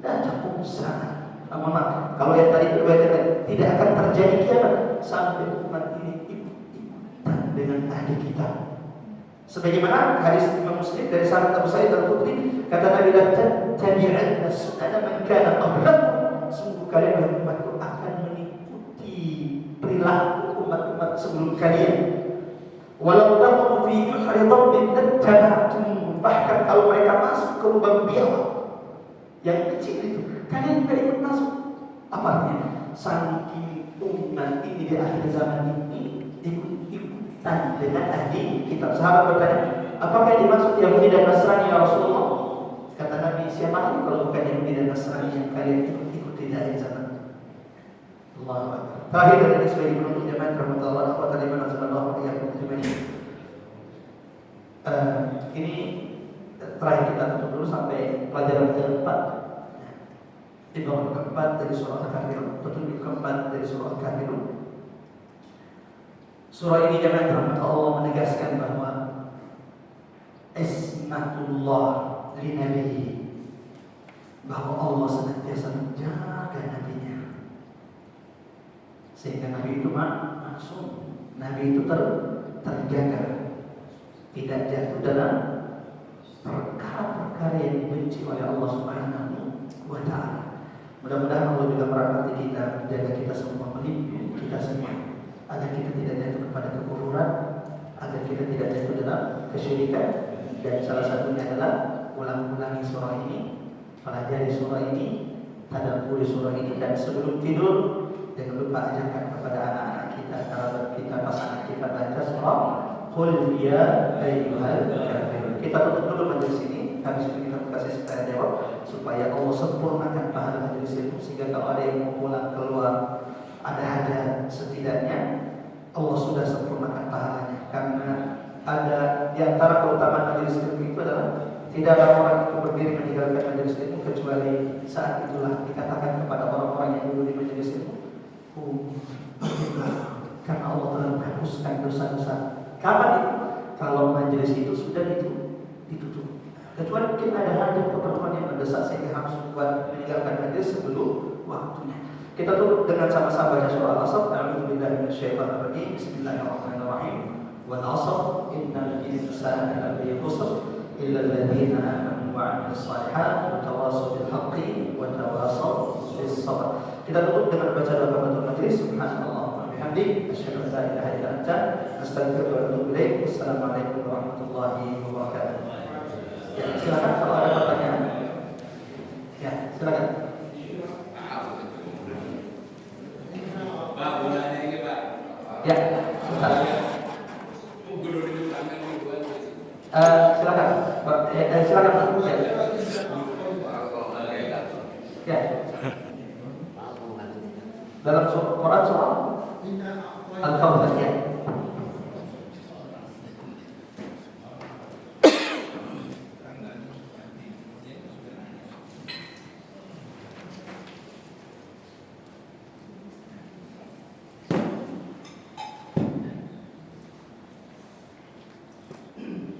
Dan cukup sangat. Maaf, kalau yang tadi diriwayatkan tidak akan terjadi kiamat sampai umat ini ikutan dengan ahli kitab. Sebagaimana hadis Imam Muslim dari sahabat Abu Sa'id Al-Khudri, kata Nabi, "La tattabi'anna sunana man kana qablakum." Sungguh kalian umatku akan mengikuti perilaku umat-umat sebelum kalian. Walau dakhalu fi juhri dhabbin lattaba'tum. Bahkan kalau mereka masuk ke lubang biawak yang kecil itu, kalian juga ikut masuk. Apa artinya? Saking umat ini di akhir zaman ini ikut-ikutan dengan ahli kitab. Sahabat bertanya, apakah yang dimaksud Yahudi dan Nasrani ya Rasulullah? Kata Nabi, siapa lagi kalau bukan Yahudi dan Nasrani yang kalian ikuti di akhir zaman? Allahu Akbar. Terakhir dari sebagai penutup jemaah rahmatullah wa ta'ala azallahu wa iyyakum ajma'in. Ini terakhir kita tutup dulu sampai pelajaran keempat. Ibnu keempat dari surah Al-Kafirun, petunjuk keempat dari surah Al-Kafirun. Surah ini jemaah rahmat Allah menegaskan bahwa ismatullah li nabiyyi, bahwa Allah senantiasa menjaga nabinya. Sehingga Nabi itu maksum, Nabi itu terjaga, tidak jatuh dalam perkara-perkara yang dibenci oleh Allah Subhanahu wa Ta'ala. Mudah-mudahan Allah juga merahmati kita, menjaga kita semua, melindungi kita semua, agar kita tidak jatuh kepada kekufuran, agar kita tidak jatuh dalam kesyirikan. Dan salah satunya adalah ulang-ulangi surah ini, pelajari surah ini, tadabburi surah ini, dan sebelum tidur jangan lupa ajarkan kepada anak-anak kita, kerabat kita, pasangan kita baca surah Qul ya ayyuhal kafirun. Kita tutup dulu majelis ini, habis itu kita buka sesi tanya jawab supaya Allah sempurnakan pahala majelis itu, sehingga kalau ada yang mau pulang keluar ada hajat, setidaknya Allah sudah sempurnakan pahalanya. Karena ada di antara keutamaan majelis ilmu itu adalah tidak ada orang yang berdiri meninggalkan majelis ilmu kecuali saat itulah dikatakan kepada orang-orang yang dulu di majelis ilmu, karena Allah telah menghapuskan dosa-dosa. Kapan itu? Kalau majelis itu sudah ditutup. Kecuali mungkin ada hajat keperluan yang mendesak sehingga harus buat meninggalkan majelis sebelum waktunya. Kita tutup dengan sama-sama baca surah Al-Asr. A'udzubillahi minasyaitonir rajim. Bismillahirrahmanirrahim. Wal 'ashr innal insana lafi khusr illa alladziina aamanu wa 'amilus shalihaati wa tawassaw bil haqqi wa tawassaw bis sabr. Kita tutup dengan baca doa penutup majelis. Subhanallah wa bihamdihi, asyhadu an la ilaha illa anta, astaghfiruka wa atubu ilaik. Wassalamualaikum warahmatullahi wabarakatuh. Ya, silakan kalau ada pertanyaan. Ya, silakan. Pak, bolanya ini Pak. Ya, sebentar. Silakan. Silakan Pak. Ya. Dalam Quran surah Al-Kafirun ya.